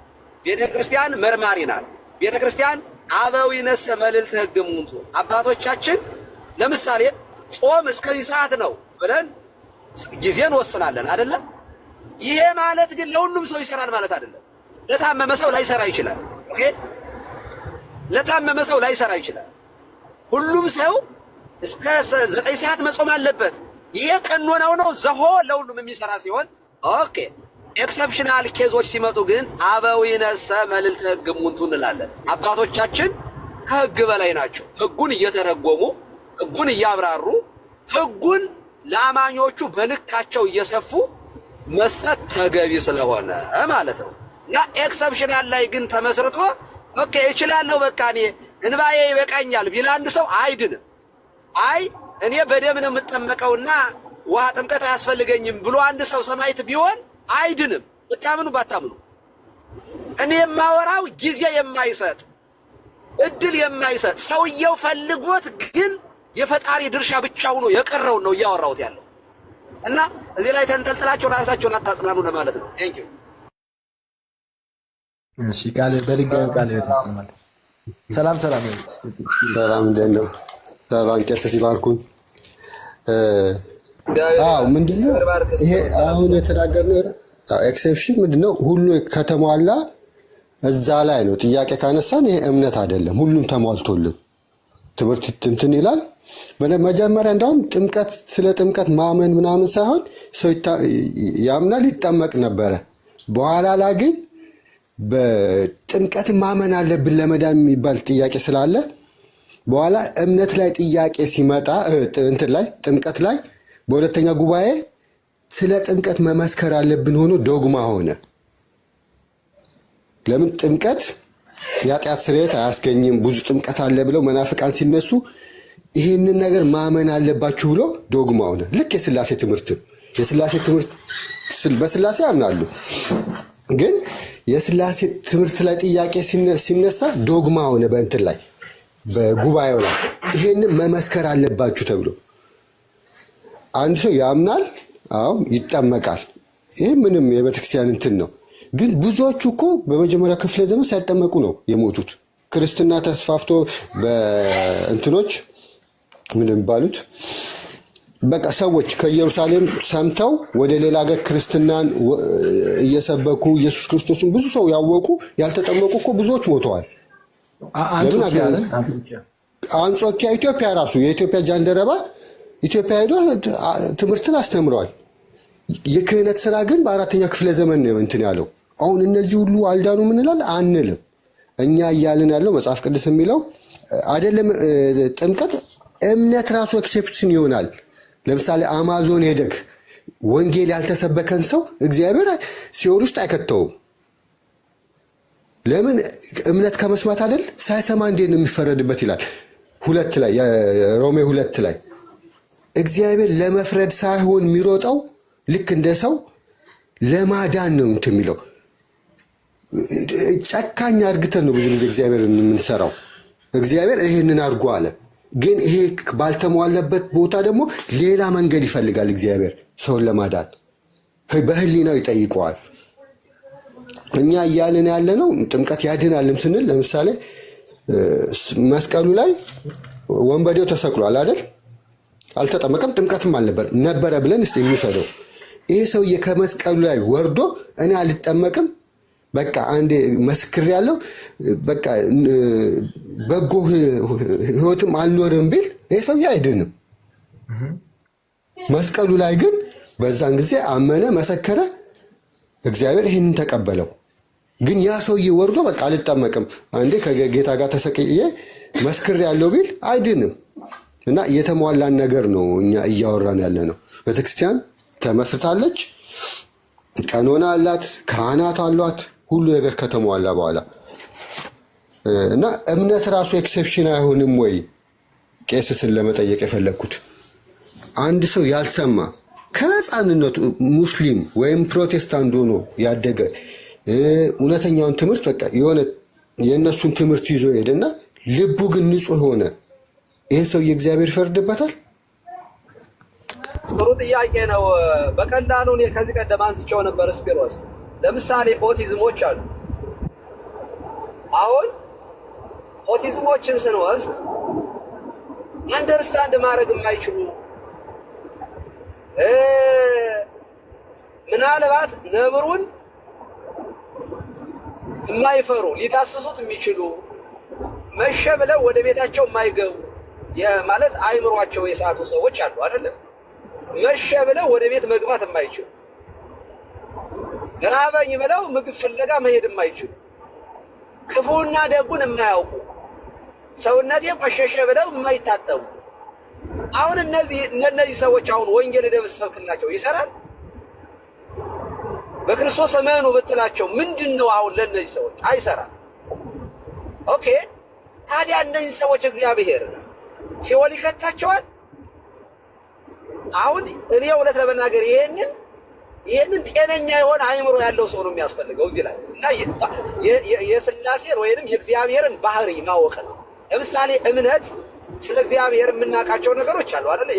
ቤተክርስቲያን መርማሪ ናት። ቤተክርስቲያን አበው ይነሰ መልዕልተ ሕግ እሙንቱ አባቶቻችን ለምሳሌ ጾም እስከዚህ ሰዓት ነው ብለን ጊዜ እንወስናለን አይደለ? ይሄ ማለት ግን ለሁሉም ሰው ይሰራል ማለት አይደለም። ለታመመ ሰው ላይሰራ ይችላል። ኦኬ ለታመመ ሰው ላይሰራ ይችላል። ሁሉም ሰው እስከ 9 ሰዓት መጾም አለበት። ይሄ ቀኖናው ነው ዘሆ ለሁሉም የሚሰራ ሲሆን ኦኬ ኤክሰፕሽናል ኬዞች ሲመጡ ግን አበው ይነሰ መልዕልተ ሕግ እሙንቱ እንላለን። አባቶቻችን ከሕግ በላይ ናቸው። ሕጉን እየተረጎሙ ሕጉን እያብራሩ ሕጉን ለአማኞቹ በልካቸው እየሰፉ መስጠት ተገቢ ስለሆነ ማለት ነው። ያ ኤክሰፕሽናል ላይ ግን ተመስርቶ ኦኬ እችላለሁ በቃ እኔ እንባዬ ይበቃኛል ቢል አንድ ሰው አይድንም። አይ እኔ በደም ነው የምጠመቀውና ውሃ ጥምቀት አያስፈልገኝም ብሎ አንድ ሰው ሰማዕት ቢሆን አይድንም። ብታምኑ ባታምኑ እኔ የማወራው ጊዜ የማይሰጥ እድል የማይሰጥ ሰውየው ፈልጎት ግን የፈጣሪ ድርሻ ብቻ ሆኖ የቀረውን ነው እያወራሁት ያለው እና እዚህ ላይ ተንጠልጥላችሁ ራሳችሁን አታጽናኑ ለማለት ነው። ቴንክ ዩ። እሺ ቃል በድጋሚ ቃል ይተማል። ሰላም ሰላም እንደት ነው? ሰላም ቄስ ሲባርኩን ምንድነው ይሄ አሁን የተናገርነው ኤክሴፕሽን ምንድነው? ሁሉ ከተሟላ እዛ ላይ ነው ጥያቄ ካነሳን ይሄ እምነት አይደለም። ሁሉም ተሟልቶልን ትምህርት እንትን ይላል። በመጀመሪያ እንደውም ጥምቀት ስለ ጥምቀት ማመን ምናምን ሳይሆን ሰው ያምናል ይጠመቅ ነበረ። በኋላ ላይ ግን በጥምቀት ማመን አለብን ለመዳን የሚባል ጥያቄ ስላለ በኋላ እምነት ላይ ጥያቄ ሲመጣ እንትን ላይ ጥምቀት ላይ በሁለተኛ ጉባኤ ስለ ጥምቀት መመስከር አለብን ሆኖ ዶግማ ሆነ። ለምን ጥምቀት የኃጢአት ስርየት አያስገኝም፣ ብዙ ጥምቀት አለ ብለው መናፍቃን ሲነሱ ይህንን ነገር ማመን አለባችሁ ብሎ ዶግማ ሆነ። ልክ የስላሴ ትምህርት በስላሴ ያምናሉ፣ ግን የስላሴ ትምህርት ላይ ጥያቄ ሲነሳ ዶግማ ሆነ። በእንትን ላይ በጉባኤው ላይ ይሄንን መመስከር አለባችሁ ተብሎ አንድ ሰው ያምናል፣ አዎ ይጠመቃል። ይህ ምንም የቤተክርስቲያን እንትን ነው። ግን ብዙዎቹ እኮ በመጀመሪያ ክፍለ ዘመን ሳይጠመቁ ነው የሞቱት። ክርስትና ተስፋፍቶ በእንትኖች ምን የሚባሉት በቃ ሰዎች ከኢየሩሳሌም ሰምተው ወደ ሌላ ሀገር ክርስትናን እየሰበኩ ኢየሱስ ክርስቶስን ብዙ ሰው ያወቁ ያልተጠመቁ እኮ ብዙዎች ሞተዋል። አንጾኪያ ኢትዮጵያ ራሱ የኢትዮጵያ ጃንደረባ ኢትዮጵያ ሄዶ ትምህርትን አስተምረዋል። የክህነት ስራ ግን በአራተኛ ክፍለ ዘመን ነው እንትን ያለው። አሁን እነዚህ ሁሉ አልዳኑ ምንላል አንልም። እኛ እያልን ያለው መጽሐፍ ቅዱስ የሚለው አይደለም። ጥምቀት እምነት ራሱ ኤክሴፕሽን ይሆናል። ለምሳሌ አማዞን ሄደክ ወንጌል ያልተሰበከን ሰው እግዚአብሔር ሲኦል ውስጥ አይከተውም። ለምን? እምነት ከመስማት አይደል? ሳይሰማ እንዴት ነው የሚፈረድበት ይላል። 2 ላይ ሮሜ 2 ላይ እግዚአብሔር ለመፍረድ ሳይሆን የሚሮጠው ልክ እንደ ሰው ለማዳን ነው እንትን የሚለው። ጨካኝ አድርገን ነው ብዙ ጊዜ እግዚአብሔር የምንሰራው። እግዚአብሔር ይሄንን አድርጎ አለ። ግን ይሄ ባልተሟለበት ቦታ ደግሞ ሌላ መንገድ ይፈልጋል እግዚአብሔር ሰውን ለማዳን። በህሊናው ይጠይቀዋል። እኛ እያልን ያለ ነው ጥምቀት ያድናልም ስንል ለምሳሌ መስቀሉ ላይ ወንበዴው ተሰቅሏል አይደል? አልተጠመቀም፣ ጥምቀትም አልነበር ብለን እስቲ እንውሰደው። ይሄ ሰውዬ ከመስቀሉ ላይ ወርዶ እኔ አልጠመቅም በቃ አንዴ መስክር ያለው በቃ በጎ ህይወትም አልኖርም ቢል ይሄ ሰውዬ አይድንም። መስቀሉ ላይ ግን በዛን ጊዜ አመነ፣ መሰከረ፣ እግዚአብሔር ይህንን ተቀበለው። ግን ያ ሰውዬ ወርዶ በቃ አልጠመቅም አንዴ ከጌታ ጋር ተሰቅዬ መስክር ያለው ቢል አይድንም። እና የተሟላን ነገር ነው እኛ እያወራን ያለ ነው። ቤተክርስቲያን ተመስርታለች፣ ቀኖና አላት፣ ካህናት አሏት፣ ሁሉ ነገር ከተሟላ በኋላ እና እምነት ራሱ ኤክሴፕሽን አይሆንም ወይ? ቄስስን ለመጠየቅ የፈለግኩት አንድ ሰው ያልሰማ ከህፃንነቱ ሙስሊም ወይም ፕሮቴስታንት ሆኖ ያደገ እውነተኛውን ትምህርት በቃ የሆነ የእነሱን ትምህርት ይዞ ሄደና ልቡ ግን ንጹህ ሆነ፣ ይህ ሰው የእግዚአብሔር ይፈርድበታል? ጥሩ ጥያቄ ነው። በቀላሉ እኔ ከዚህ ቀደም አንስቼው ነበር። ስፒሮስ ለምሳሌ ኦቲዝሞች አሉ። አሁን ኦቲዝሞችን ስንወስድ አንደርስታንድ ማድረግ የማይችሉ ምናልባት ነብሩን የማይፈሩ ሊዳስሱት የሚችሉ መሸ ብለው ወደ ቤታቸው የማይገቡ ማለት አይምሯቸው የሳቱ ሰዎች አሉ አይደለ? መሸ ብለው ወደ ቤት መግባት የማይችሉ ራበኝ ብለው ምግብ ፍለጋ መሄድ የማይችሉ ክፉና ደጉን የማያውቁ ሰውነቴ ቆሸሸ ብለው የማይታጠቡ አሁን እነዚህ ሰዎች አሁን ወንጌል ደብሰብክላቸው ይሰራል? በክርስቶስ እመኑ ብትላቸው ምንድነው አሁን ለነዚህ ሰዎች አይሰራም። ኦኬ ታዲያ እነዚህ ሰዎች እግዚአብሔር ሲኦል ይከታቸዋል? አሁን እኔ እውነት ለመናገር ይሄንን ጤነኛ የሆነ አይምሮ ያለው ሰው ነው የሚያስፈልገው እዚህ ላይ እና የሥላሴን ወይንም የእግዚአብሔርን ባህሪ ማወቅ ነው። ለምሳሌ እምነት ስለ እግዚአብሔር የምናውቃቸው ነገሮች አሉ አይደለ?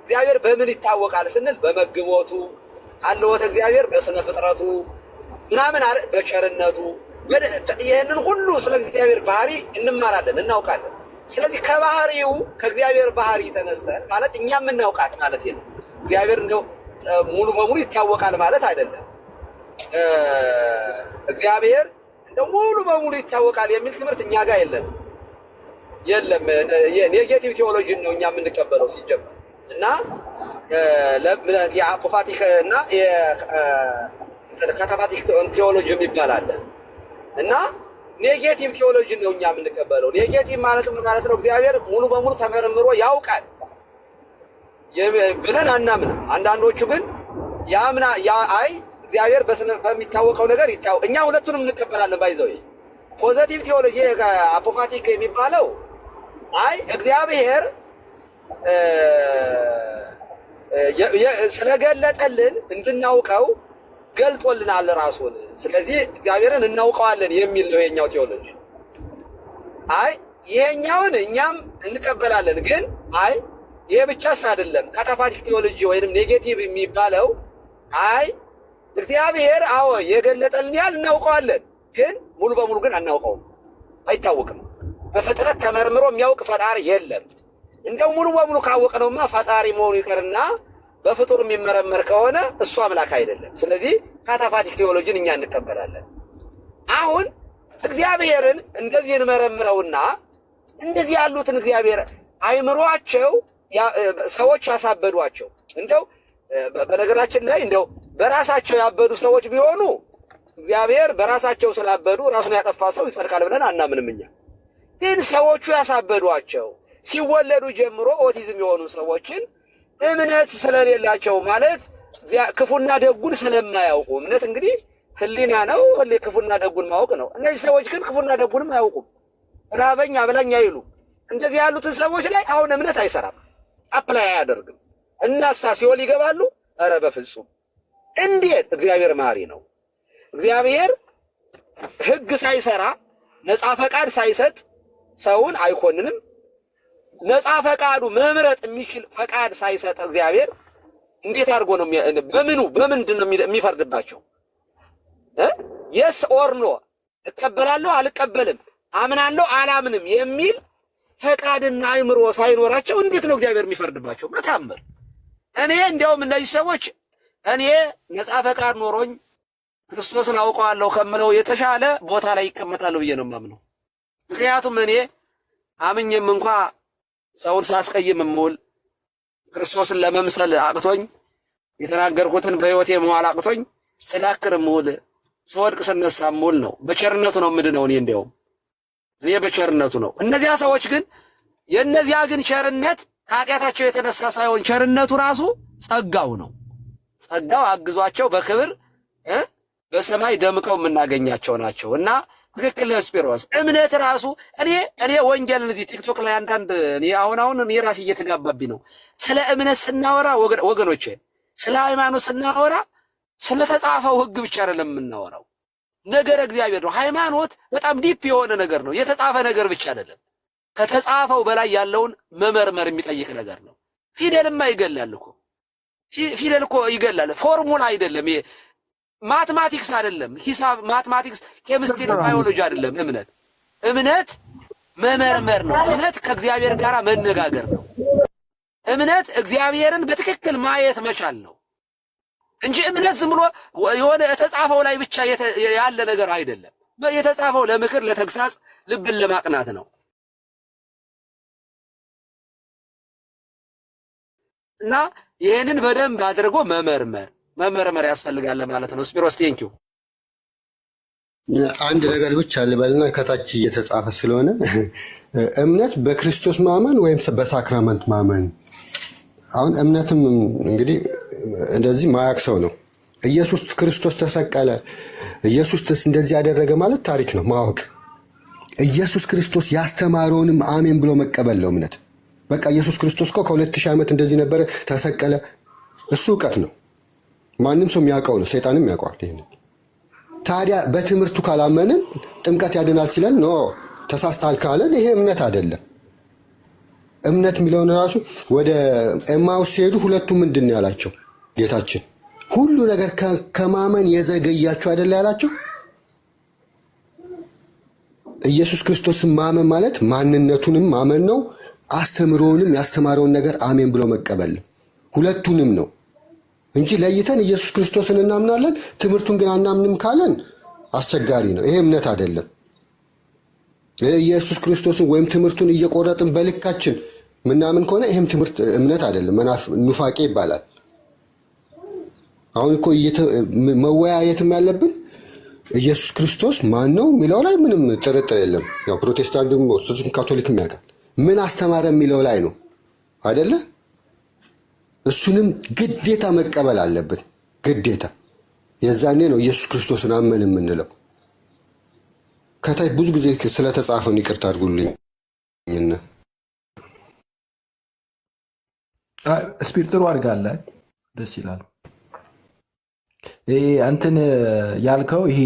እግዚአብሔር በምን ይታወቃል ስንል በመግቦቱ አለወት እግዚአብሔር በስነ ፍጥረቱ ምናምን በቸርነቱ ይሄንን ሁሉ ስለ እግዚአብሔር ባህሪ እንማራለን እናውቃለን። ስለዚህ ከባህሪው ከእግዚአብሔር ባህሪ ተነስተን ማለት እኛ የምናውቃት ማለት ነው። እግዚአብሔር እንደው ሙሉ በሙሉ ይታወቃል ማለት አይደለም። እግዚአብሔር እንደው ሙሉ በሙሉ ይታወቃል የሚል ትምህርት እኛ ጋር የለም። ኔጌቲቭ ቴዎሎጂ ነው እኛ የምንቀበለው ሲጀመር እና የአፖፋቲክ እና የካታፋቲክ ቴዎሎጂ የሚባል አለ እና ኔጌቲቭ ቴዎሎጂ ነው እኛ የምንቀበለው። ኔጌቲቭ ማለት ምን ማለት ነው? እግዚአብሔር ሙሉ በሙሉ ተመርምሮ ያውቃል ብለን አናምንም። አንዳንዶቹ ግን አይ እግዚአብሔር በሚታወቀው ነገር እኛ ሁለቱንም እንቀበላለን። ባይዘው ፖዘቲቭ ቴዎሎጂ አፖፋቲክ የሚባለው አይ እግዚአብሔር ስለገለጠልን እንድናውቀው ገልጦልናል ራሱን፣ ስለዚህ እግዚአብሔርን እናውቀዋለን የሚል ነው የኛው ቴዎሎጂ። አይ ይሄኛውን እኛም እንቀበላለን፣ ግን አይ ይሄ ብቻስ አይደለም። ካታፋቲክ ቴዎሎጂ ወይንም ኔጌቲቭ የሚባለው አይ እግዚአብሔር አዎ የገለጠልን ያህል እናውቀዋለን፣ ግን ሙሉ በሙሉ ግን አናውቀውም፣ አይታወቅም። በፍጥረት ተመርምሮ የሚያውቅ ፈጣሪ የለም። እንደው ሙሉ በሙሉ ካወቅነውማ ፈጣሪ መሆኑ ይቀርና በፍጡር የሚመረመር ከሆነ እሱ አምላክ አይደለም። ስለዚህ ካታፋቲክ ቴዎሎጂን እኛ እንቀበላለን። አሁን እግዚአብሔርን እንደዚህ እንመረምረውና እንደዚህ ያሉትን እግዚአብሔር አይምሯቸው ሰዎች ያሳበዷቸው። እንደው በነገራችን ላይ እንደው በራሳቸው ያበዱ ሰዎች ቢሆኑ እግዚአብሔር በራሳቸው ስላበዱ ራሱን ያጠፋ ሰው ይጸድቃል ብለን አናምንም እኛ። ግን ሰዎቹ ያሳበዷቸው ሲወለዱ ጀምሮ ኦቲዝም የሆኑ ሰዎችን እምነት ስለሌላቸው ማለት ክፉና ደጉን ስለማያውቁ፣ እምነት እንግዲህ ህሊና ነው፣ ክፉና ደጉን ማወቅ ነው። እነዚህ ሰዎች ግን ክፉና ደጉንም አያውቁም። ራበኝ አብላኝ አይሉ። እንደዚህ ያሉትን ሰዎች ላይ አሁን እምነት አይሰራም፣ አፕላይ አያደርግም። እናሳ ሲኦል ይገባሉ? ኧረ በፍጹም። እንዴት? እግዚአብሔር መሐሪ ነው። እግዚአብሔር ህግ ሳይሰራ ነፃ ፈቃድ ሳይሰጥ ሰውን አይኮንንም። ነፃ ፈቃዱ መምረጥ የሚችል ፈቃድ ሳይሰጥ እግዚአብሔር እንዴት አድርጎ ነው በምንድን ነው የሚፈርድባቸው? የስ ኦር ኖ እቀበላለሁ አልቀበልም፣ አምናለሁ አላምንም የሚል ፈቃድና አይምሮ ሳይኖራቸው እንዴት ነው እግዚአብሔር የሚፈርድባቸው? በታምር። እኔ እንዲያውም እነዚህ ሰዎች እኔ ነፃ ፈቃድ ኖሮኝ ክርስቶስን አውቀዋለሁ ከምለው የተሻለ ቦታ ላይ ይቀመጣሉ ብዬ ነው የማምነው። ምክንያቱም እኔ አምኜም እንኳ ሰውን ሳስቀይም እምውል ክርስቶስን ለመምሰል አቅቶኝ የተናገርኩትን በሕይወቴ መዋል አቅቶኝ ስላክር እምውል ስወድቅ ስነሳ እምውል ነው። በቸርነቱ ነው የምድነው። እኔ በቸርነቱ ነው። እነዚያ ሰዎች ግን የእነዚያ ግን ቸርነት ከኃጢአታቸው የተነሳ ሳይሆን ቸርነቱ ራሱ ጸጋው ነው። ጸጋው አግዟቸው በክብር በሰማይ ደምቀው የምናገኛቸው ናቸው። እና ትክክል ስፒሮስ እምነት ራሱ እኔ ወንጌልን እዚህ ቲክቶክ ላይ አንዳንድ አሁን እኔ ራሴ እየተጋባብኝ ነው። ስለ እምነት ስናወራ ወገኖቼ፣ ስለ ሃይማኖት ስናወራ ስለተጻፈው ሕግ ብቻ አይደለም የምናወራው፣ ነገረ እግዚአብሔር ነው። ሃይማኖት በጣም ዲፕ የሆነ ነገር ነው። የተጻፈ ነገር ብቻ አይደለም፣ ከተጻፈው በላይ ያለውን መመርመር የሚጠይቅ ነገር ነው። ፊደልማ ይገላል እኮ ፊደል እኮ ይገላል። ፎርሙላ አይደለም፣ ማትማቲክስ አይደለም፣ ሂሳብ ማትማቲክስ፣ ኬሚስትሪ፣ ባዮሎጂ አይደለም። እምነት መመርመር ነው። እምነት ከእግዚአብሔር ጋር መነጋገር ነው። እምነት እግዚአብሔርን በትክክል ማየት መቻል ነው እንጂ እምነት ዝም ብሎ የሆነ የተጻፈው ላይ ብቻ ያለ ነገር አይደለም። የተጻፈው ለምክር፣ ለተግሳጽ፣ ልብን ለማቅናት ነው። እና ይሄንን በደንብ አድርጎ መመርመር ያስፈልጋል ማለት ነው። ስፒሮስ ቴንኪው። አንድ ነገር ብቻ ልበልና ከታች እየተጻፈ ስለሆነ እምነት በክርስቶስ ማመን ወይም በሳክራመንት ማመን። አሁን እምነትም እንግዲህ እንደዚህ ማያቅ ሰው ነው። ኢየሱስ ክርስቶስ ተሰቀለ፣ ኢየሱስ እንደዚህ ያደረገ ማለት ታሪክ ነው ማወቅ። ኢየሱስ ክርስቶስ ያስተማረውንም አሜን ብሎ መቀበል ነው እምነት። በቃ ኢየሱስ ክርስቶስ እኮ ከ2000 ዓመት እንደዚህ ነበረ፣ ተሰቀለ። እሱ እውቀት ነው፣ ማንም ሰው የሚያውቀው ነው፣ ሰይጣንም ያውቀዋል ይሄን። ታዲያ በትምህርቱ ካላመንን ጥምቀት ያድናል ሲለን ኖ ተሳስታል ካለን ይሄ እምነት አይደለም። እምነት የሚለውን ራሱ ወደ ኤማውስ ሲሄዱ ሁለቱ ምንድን ነው ያላቸው ጌታችን? ሁሉ ነገር ከማመን የዘገያችሁ አይደለ ያላቸው። ኢየሱስ ክርስቶስን ማመን ማለት ማንነቱንም ማመን ነው፣ አስተምሮውንም ያስተማረውን ነገር አሜን ብሎ መቀበል ሁለቱንም ነው እንጂ ለይተን ኢየሱስ ክርስቶስን እናምናለን ትምህርቱን ግን አናምንም ካለን አስቸጋሪ ነው። ይሄ እምነት አይደለም። ኢየሱስ ክርስቶስን ወይም ትምህርቱን እየቆረጥን በልካችን ምናምን ከሆነ ይሄም ትምህርት እምነት አይደለም፣ ኑፋቄ ይባላል። አሁን እኮ መወያየትም ያለብን ኢየሱስ ክርስቶስ ማን ነው የሚለው ላይ ምንም ጥርጥር የለም። ያው ፕሮቴስታንትም ኦርቶዶክስም ካቶሊክም ያውቃል። ምን አስተማረ የሚለው ላይ ነው አይደለ? እሱንም ግዴታ መቀበል አለብን፣ ግዴታ። የዛኔ ነው ኢየሱስ ክርስቶስን አመን የምንለው። ከታይ ብዙ ጊዜ ስለተጻፈን ይቅርታ አድርጉልኝ። ስፒር ጥሩ አድርጋለህ፣ ደስ ይላል። እንትን ያልከው ይሄ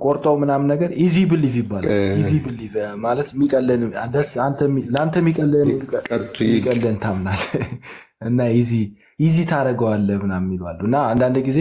ቆርጠው ምናምን ነገር ኢዚ ብሊቭ ይባላል። ኢዚ ብሊቭ ማለት የሚቀለን ለአንተ የሚቀለን ታምናለህ እና ኢዚ ታደርገዋለህ ምናምን የሚሉ አሉ። እና አንዳንድ ጊዜ